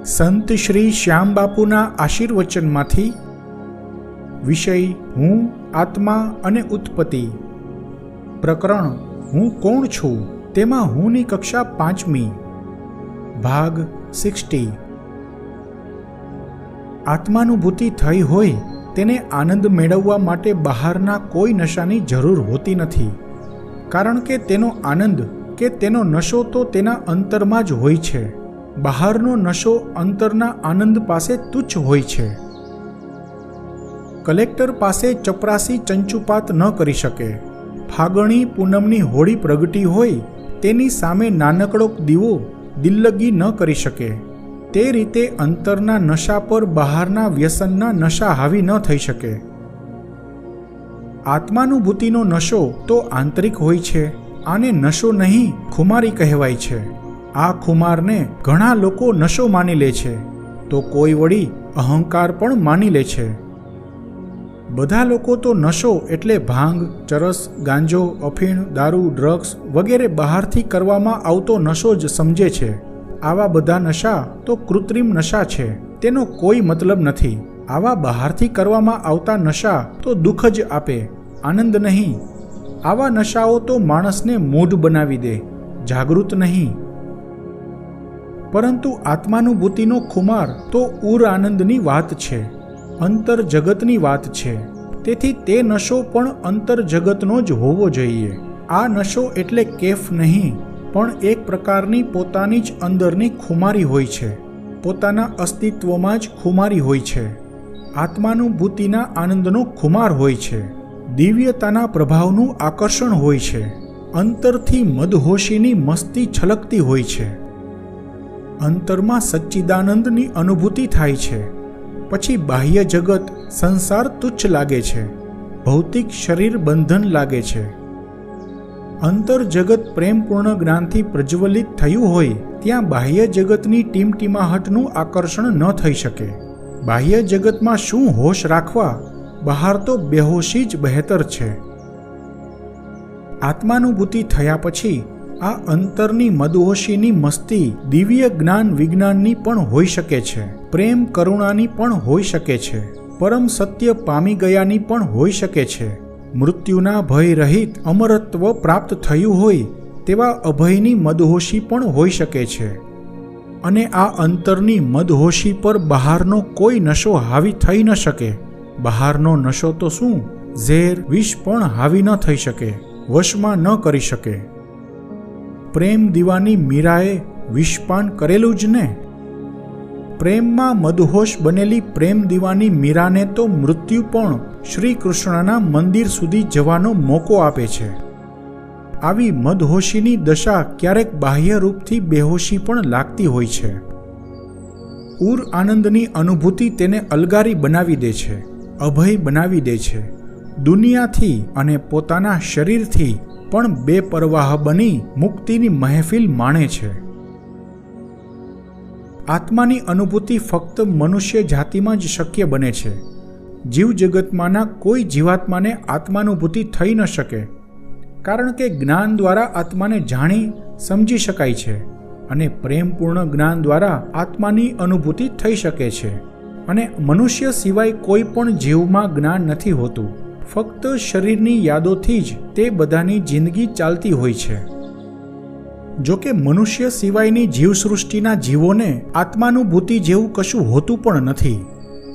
સંત શ્રી શ્યામબાપુના આશીર્વચનમાંથી વિષય હું, આત્મા અને ઉત્પત્તિ. પ્રકરણ હું કોણ છું તેમાં હુંની કક્ષા 5મી. ભાગ 60. આત્માનુભૂતિ થઈ હોય તેને આનંદ મેળવવા માટે બહારના કોઈ નશાની જરૂર હોતી નથી, કારણ કે તેનો આનંદ કે તેનો નશો તો તેના અંતરમાં જ હોય છે. બહારનો નશો અંતરના આનંદ પાસે તુચ્છ હોય છે. કલેક્ટર પાસે ચપરાસી ચંચુપાત ન કરી શકે. ફાગણી પૂનમની હોળી પ્રગટી હોય તેની સામે નાનકડો દીવો દિલ્લગી ન કરી શકે. તે રીતે અંતરના નશા પર બહારના વ્યસનના નશા હાવી ન થઈ શકે. આત્માનુભૂતિનો નશો તો આંતરિક હોય છે. આને નશો નહીં, ખુમારી કહેવાય છે. આ ખુમારને ઘણા લોકો નશો માની લે છે, તો કોઈ વળી અહંકાર પણ માની લે છે. બધા લોકો તો નશો એટલે ભાંગ, ચરસ, ગાંજો, અફીણ, દારૂ, ડ્રગ્સ વગેરે બહારથી કરવામાં આવતો નશો જ સમજે છે. આવા બધા નશા તો કૃત્રિમ નશા છે, તેનો કોઈ મતલબ નથી. આવા બહારથી કરવામાં આવતા નશા તો દુઃખ જ આપે, આનંદ નહીં. આવા નશાઓ તો માણસને મૂઢ બનાવી દે, જાગૃત નહીં. પરંતુ આત્માનુભૂતિનો ખુમાર તો ઉર આનંદની વાત છે, અંતર જગતની વાત છે. તેથી તે નશો પણ અંતર જગતનો જ હોવો જોઈએ. આ નશો એટલે કેફ નહીં, પણ એક પ્રકારની પોતાની જ અંદરની ખુમારી હોય છે. પોતાના અસ્તિત્વમાં જ ખુમારી હોય છે. આત્માનુભૂતિના આનંદનો ખુમાર હોય છે. દિવ્યતાના પ્રભાવનું આકર્ષણ હોય છે. અંતરથી મદહોશીની મસ્તી છલકતી હોય છે. અંતરમાં સચ્ચિદાનંદની અનુભૂતિ થાય છે. પછી બાહ્ય જગત, સંસાર તુચ્છ લાગે છે. ભૌતિક શરીર બંધન લાગે છે. અંતર જગત પ્રેમપૂર્ણ જ્ઞાનથી પ્રજ્વલિત થયું હોય ત્યાં બાહ્ય જગતની ટીમટીમાહટનું આકર્ષણ ન થઈ શકે. બાહ્ય જગતમાં શું હોશ રાખવા, બહાર તો બેહોશી જ બહેતર છે. આત્માનુભૂતિ થયા પછી આ અંતરની મદહોશીની મસ્તી દિવ્ય જ્ઞાન વિજ્ઞાનની પણ હોઈ શકે છે, પ્રેમ કરુણાની પણ હોઈ શકે છે, પરમ સત્ય પામી ગયાની પણ હોઈ શકે છે. મૃત્યુના ભય રહિત અમરત્વ પ્રાપ્ત થયું હોય તેવા અભયની મદહોશી પણ હોઈ શકે છે. અને આ અંતરની મદહોશી પર બહારનો કોઈ નશો હાવી થઈ ન શકે. બહારનો નશો તો શું, ઝેર, વિષ પણ હાવી ન થઈ શકે, વશમાં ન કરી શકે. પ્રેમ દીવાની મીરાએ વિષપાન કરેલું જ ને. પ્રેમમાં મદહોશ બનેલી પ્રેમ દીવાની મીરાને તો મૃત્યુ પણ શ્રી કૃષ્ણના મંદિર સુધી જવાનો મોકો આપે છે. આવી મદહોશીની દશા ક્યારેક બાહ્ય રૂપથી બેહોશી પણ લાગતી હોય છે. ઉર આનંદની અનુભૂતિ તેને અલગારી બનાવી દે છે, અભય બનાવી દે છે. દુનિયાથી અને પોતાના શરીરથી પણ બેપરવાહ બની મુક્તિની મહેફિલ માણે છે. આત્માની અનુભૂતિ ફક્ત મનુષ્ય જાતિમાં જ શક્ય બને છે. જીવ જગતમાંના કોઈ જીવાત્માને આત્માનુભૂતિ થઈ ન શકે, કારણ કે જ્ઞાન દ્વારા આત્માને જાણી સમજી શકાય છે, અને પ્રેમપૂર્ણ જ્ઞાન દ્વારા આત્માની અનુભૂતિ થઈ શકે છે. અને મનુષ્ય સિવાય કોઈ પણ જીવમાં જ્ઞાન નથી હોતું. ફક્ત શરીરની યાદોથી જ તે બધાની જિંદગી ચાલતી હોય છે. જો કે મનુષ્ય સિવાયની જીવસૃષ્ટિના જીવોને આત્માનુભૂતિ જેવું કશું હોતું પણ નથી,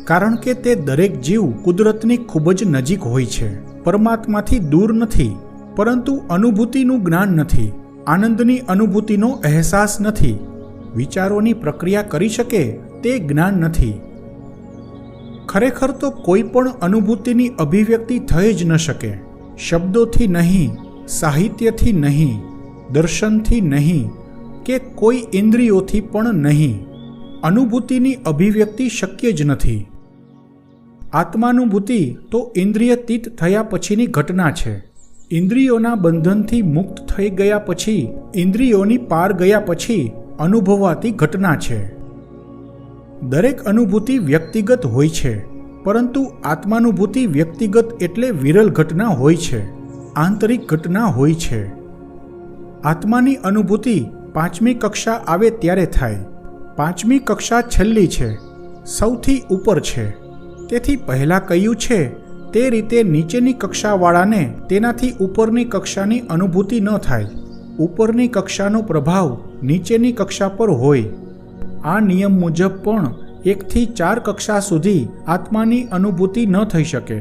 કારણ કે તે દરેક જીવ કુદરતની ખૂબ જ નજીક હોય છે. પરમાત્માથી દૂર નથી, પરંતુ અનુભૂતિનું જ્ઞાન નથી, આનંદની અનુભૂતિનો અહેસાસ નથી, વિચારોની પ્રક્રિયા કરી શકે તે જ્ઞાન નથી. ખરેખર તો કોઈ પણ અનુભૂતિની અભિવ્યક્તિ થઈ જ ન શકે. શબ્દોથી નહીં, સાહિત્યથી નહીં, દર્શનથી નહીં, કે કોઈ ઇન્દ્રિયોથી પણ નહીં. અનુભૂતિની અભિવ્યક્તિ શક્ય જ નથી. આત્માનુભૂતિ તો ઇન્દ્રિયતીત થયા પછીની ઘટના છે. ઇન્દ્રિયોના બંધનથી મુક્ત થઈ ગયા પછી, ઇન્દ્રિયોની પાર ગયા પછી અનુભવાતી ઘટના છે. દરેક અનુભૂતિ વ્યક્તિગત હોય છે, પરંતુ આત્માનુભૂતિ વ્યક્તિગત એટલે વિરલ ઘટના હોય છે, આંતરિક ઘટના હોય છે. આત્માની અનુભૂતિ 5મી કક્ષા આવે ત્યારે થાય. પાંચમી કક્ષા છેલ્લી છે, સૌથી ઉપર છે. તેથી પહેલાં કહ્યું છે તે રીતે નીચેની કક્ષાવાળાને તેનાથી ઉપરની કક્ષાની અનુભૂતિ ન થાય. ઉપરની કક્ષાનો પ્રભાવ નીચેની કક્ષા પર હોય. આ નિયમ મુજબ પણ 1 થી 4 કક્ષા સુધી આત્માની અનુભૂતિ ન થઈ શકે.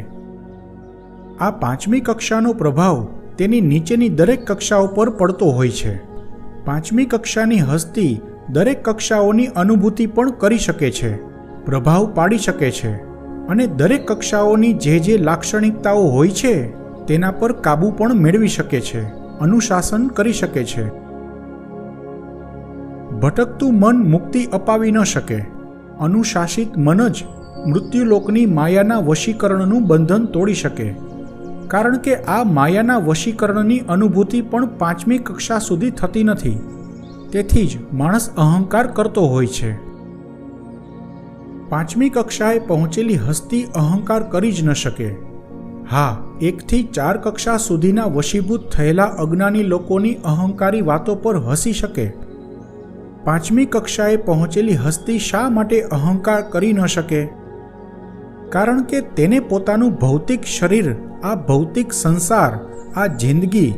આ પાંચમી કક્ષાનો પ્રભાવ તેની નીચેની દરેક કક્ષાઓ પર પડતો હોય છે. પાંચમી કક્ષાની હસ્તી દરેક કક્ષાઓની અનુભૂતિ પણ કરી શકે છે, પ્રભાવ પાડી શકે છે અને દરેક કક્ષાઓની જે લાક્ષણિકતાઓ હોય છે તેના પર કાબૂ પણ મેળવી શકે છે, અનુશાસન કરી શકે છે. ભટકતું મન મુક્તિ અપાવી ન શકે. અનુશાસિત મન જ મૃત્યુલોકની માયાના વશીકરણનું બંધન તોડી શકે. કારણ કે આ માયાના વશીકરણની અનુભૂતિ પણ પાંચમી કક્ષા સુધી થતી નથી. તેથી જ માણસ અહંકાર કરતો હોય છે. પાંચમી કક્ષાએ પહોંચેલી હસ્તી અહંકાર કરી જ ન શકે. હા, 1 થી 4 કક્ષા સુધીના વશીભૂત થયેલા અજ્ઞાની લોકોની અહંકારી વાતો પર હસી શકે. પાંચમી કક્ષાએ પહોંચેલી હસ્તી શા માટે અહંકાર કરી ન શકે? કારણ કે તેને પોતાનું ભૌતિક શરીર, આ ભૌતિક સંસાર, આ જિંદગી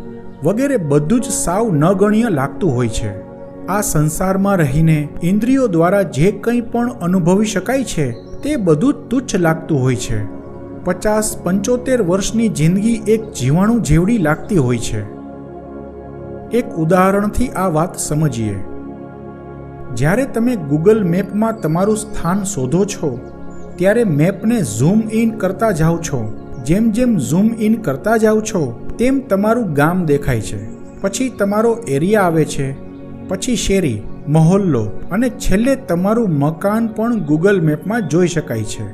વગેરે બધું જ સાવ નગણ્ય લાગતું હોય છે. આ સંસારમાં રહીને ઇન્દ્રિયો દ્વારા જે કંઈ પણ અનુભવી શકાય છે તે બધું તુચ્છ લાગતું હોય છે. 50-75 વર્ષની જિંદગી એક જીવાણું જેવડી લાગતી હોય છે. એક ઉદાહરણથી આ વાત સમજીએ. જ્યારે તમે ગૂગલ મેપમાં તમારું સ્થાન શોધો છો ત્યારે મેપને ઝૂમ ઇન કરતા જાઓ છો. જેમ જેમ ઝૂમ ઇન કરતા જાઓ છો તેમ તમારું ગામ દેખાય છે, પછી તમારો એરિયા આવે છે, પછી શેરી, મહોલ્લો અને છેલ્લે તમારું મકાન પણ ગૂગલ મેપમાં જોઈ શકાય છે.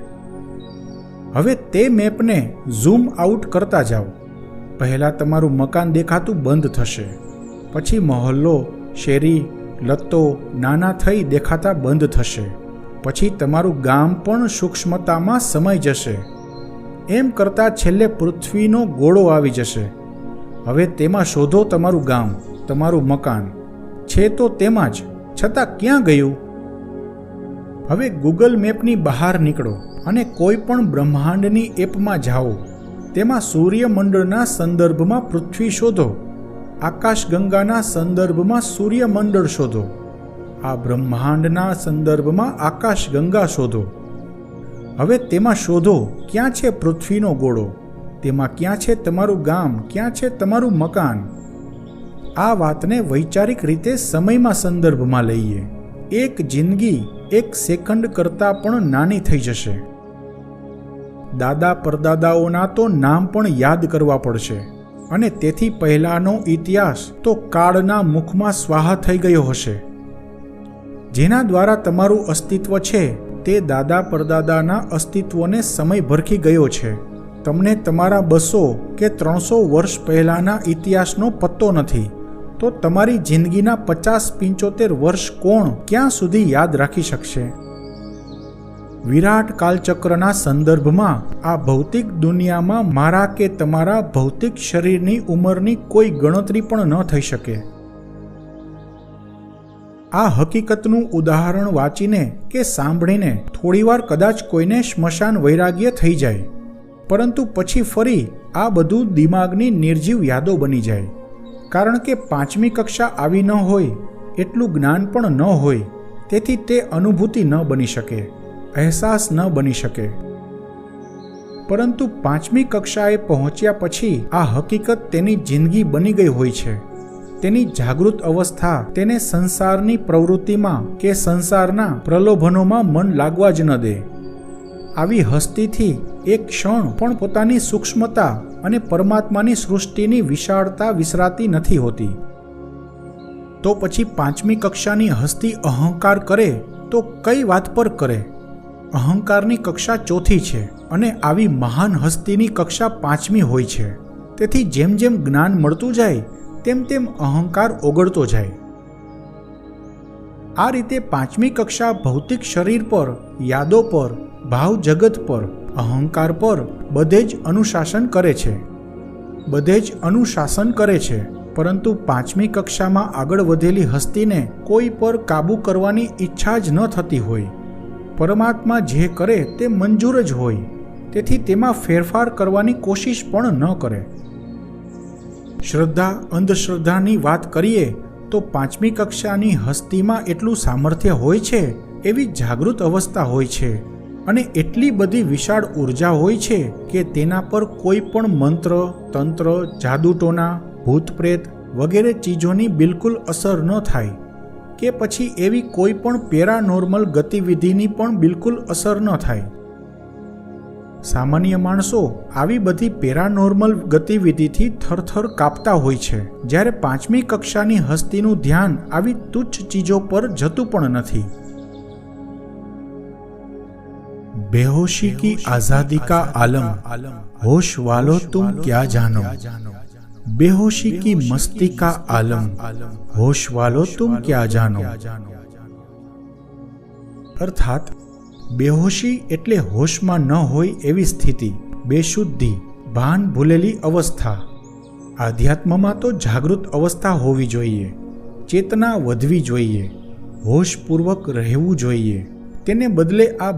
હવે તે મેપને ઝૂમ આઉટ કરતા જાઓ. પહેલાં તમારું મકાન દેખાતું બંધ થશે, પછી મહોલ્લો, શેરી, લત્તો નાના થઈ દેખાતા બંધ થશે, પછી તમારું ગામ પણ સૂક્ષ્મતામાં સમાઈ જશે. એમ કરતાં છેલ્લે પૃથ્વીનો ગોળો આવી જશે. હવે તેમાં શોધો તમારું ગામ, તમારું મકાન છે તો તેમાં જ, છતાં ક્યાં ગયું? હવે ગૂગલ મેપની બહાર નીકળો અને કોઈ પણ બ્રહ્માંડની એપમાં જાઓ. તેમાં સૂર્યમંડળના સંદર્ભમાં પૃથ્વી શોધો, આકાશગંગાના સંદર્ભમાં સૂર્યમંડળ શોધો, આ બ્રહ્માંડના સંદર્ભમાં આકાશગંગા શોધો. હવે તેમાં શોધો ક્યાં છે પૃથ્વીનો ગોળો, તેમાં ક્યાં છે તમારું ગામ, ક્યાં છે તમારું મકાન. આ વાતને વૈચારિક રીતે સમયમાં સંદર્ભમાં લઈએ. એક જિંદગી 1 સેકન્ડ કરતાં પણ નાની થઈ જશે. દાદા પરદાદાઓના તો નામ પણ યાદ કરવા પડશે અને તેથી પહેલાંનો ઇતિહાસ તો કાળના મુખમાં સ્વાહા થઈ ગયો હશે. જેના દ્વારા તમારું અસ્તિત્વ છે તે દાદા પરદાદાના અસ્તિત્વને સમય ભરખી ગયો છે. તમને તમારા 200 કે 300 વર્ષ પહેલાંના ઇતિહાસનો પત્તો નથી, તો તમારી જિંદગીના 50-75 વર્ષ કોણ ક્યાં સુધી યાદ રાખી શકશે? વિરાટ કાલચક્રના સંદર્ભમાં આ ભૌતિક દુનિયામાં મારા કે તમારા ભૌતિક શરીરની ઉંમરની કોઈ ગણતરી પણ ન થઈ શકે. આ હકીકતનું ઉદાહરણ વાંચીને કે સાંભળીને થોડીવાર કદાચ કોઈને સ્મશાન વૈરાગ્ય થઈ જાય, પરંતુ પછી ફરી આ બધું દિમાગની નિર્જીવ યાદો બની જાય. કારણ કે 5મી કક્ષા આવી ન હોય, એટલું જ્ઞાન પણ ન હોય, તેથી તે અનુભૂતિ ન બની શકે, અહેસાસ ન બની શકે. પરંતુ 5મી કક્ષાએ પહોંચ્યા પછી આ હકીકત તેની જિંદગી બની ગઈ હોય છે. તેની જાગૃત અવસ્થા તેને સંસારની પ્રવૃત્તિમાં કે સંસારના પ્રલોભનોમાં મન લાગવા જ ન દે. આવી હસ્તીથી એક ક્ષણ પણ પોતાની સૂક્ષ્મતા અને પરમાત્માની સૃષ્ટિની વિશાળતા વિસરાતી નથી હોતી. તો પછી 5મી કક્ષાની હસ્તી અહંકાર કરે તો કઈ વાત પર કરે? અહંકારની કક્ષા 4થી છે અને આવી મહાન હસ્તીની કક્ષા 5મી હોય છે. તેથી જેમ જેમ જ્ઞાન મળતું જાય તેમ તેમ અહંકાર ઓગળતો જાય. આ રીતે 5મી કક્ષા ભૌતિક શરીર પર, યાદો પર, ભાવ જગત પર, અહંકાર પર બધે જ અનુશાસન કરે છે. બધે જ અનુશાસન કરે છે પરંતુ 5મી કક્ષામાં આગળ વધેલી હસ્તીને કોઈ પર કાબૂ કરવાની ઈચ્છા જ ન થતી હોય. પરમાત્મા જે કરે તે મંજૂર જ હોય, તેથી તેમાં ફેરફાર કરવાની કોશિશ પણ ન કરે. શ્રદ્ધા અંધશ્રદ્ધાની વાત કરીએ તો 5મી કક્ષાની હસ્તીમાં એટલું સામર્થ્ય હોય છે, એવી જાગૃત અવસ્થા હોય છે અને એટલી બધી વિશાળ ઉર્જા હોય છે કે તેના પર કોઈ પણ મંત્ર, તંત્ર, જાદુટોના, ભૂત પ્રેત વગેરે ચીજોની બિલકુલ અસર ન થાય કે પછી એવી કોઈ પણ પેરાનોર્મલ ગતિવિધિની પણ બિલકુલ અસર ન થાય. સામાન્ય માણસો આવી બધી પેરાનોર્મલ ગતિવિધિથી થરથર કાપતા હોય છે, જ્યારે 5મી કક્ષાની હસ્તીનું ધ્યાન આવી તુચ્છ ચીજો પર જતું પણ નથી. बेहोशी की आजादी का आलम, होश वालो तुम क्या जानो. बेहोशी की मस्ती का आलम, होश वालो तुम क्या जानो. अर्थात बेहोशी એટલે હોશમાં ન હોય એવી સ્થિતિ, બેશુદ્ધિ, ભાન ભૂલેલી અવસ્થા. આધ્યાત્મમાં તો જાગૃત અવસ્થા હોવી જોઈએ, ચેતના વધવી જોઈએ, હોશપૂર્વક રહેવું જોઈએ. તેને બદલે આ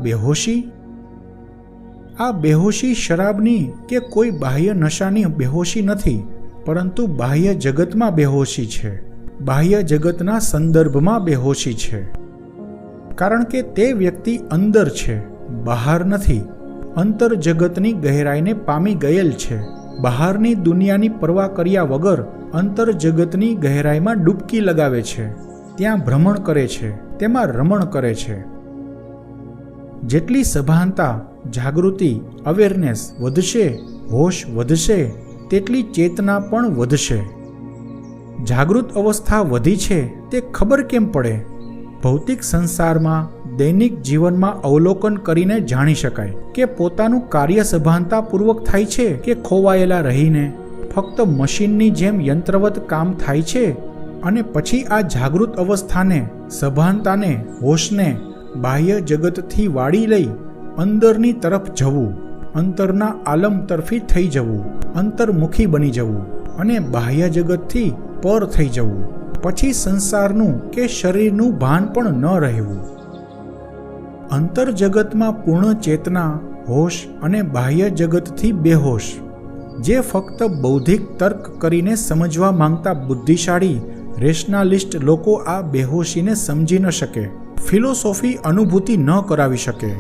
બેહોશી શરાબની કે કોઈ બાહ્ય નશાની બેહોશી નથી, પરંતુ બાહ્ય જગતમાં બેહોશી છે, બાહ્ય જગતના સંદર્ભમાં બેહોશી છે. કારણ કે તે વ્યક્તિ અંદર છે, બહાર નથી. અંતર જગતની ગહેરાઈને પામી ગયેલ છે. બહારની દુનિયાની પરવા કર્યા વગર અંતર જગતની ગહેરાઈમાં ડૂબકી લગાવે છે, ત્યાં ભ્રમણ કરે છે, તેમાં રમણ કરે છે. જેટલી સભાનતા, જાગૃતિ, અવેરનેસ વધશે, હોશ વધશે, તેટલી ચેતના પણ વધશે. જાગૃત અવસ્થા વધી છે તે ખબર કેમ પડે? ભૌતિક સંસારમાં, દૈનિક જીવનમાં અવલોકન કરીને જાણી શકાય કે પોતાનું કાર્ય સભાનતાપૂર્વક થાય છે કે ખોવાયેલા રહીને ફક્ત મશીનની જેમ યંત્રવત કામ થાય છે. અને પછી આ જાગૃત અવસ્થાને, સભાનતાને, હોશને બાહ્ય જગતથી વાળી લઈ અંદરની તરફ જવું, અંતરના આલમ તરફી થઈ જવું, અંતર્મુખી બની જવું અને બાહ્ય જગતથી પર થઈ જવું. પછી સંસારનું કે શરીરનું ભાન પણ ન રહેવું. અંતર જગતમાં પૂર્ણ ચેતના, હોશ અને બાહ્ય જગતથી બેહોશ. જે ફક્ત બૌદ્ધિક તર્ક કરીને સમજવા માંગતા બુદ્ધિશાળી રેશનાલિસ્ટ લોકો આ બેહોશીને સમજી ન શકે, ફિલોસોફી અનુભૂતિ ન કરાવી શકે.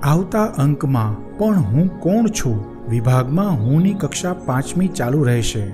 આવતા અંકમાં પણ હું કોણ છું વિભાગમાં હુંની કક્ષા 5મી ચાલુ રહેશે.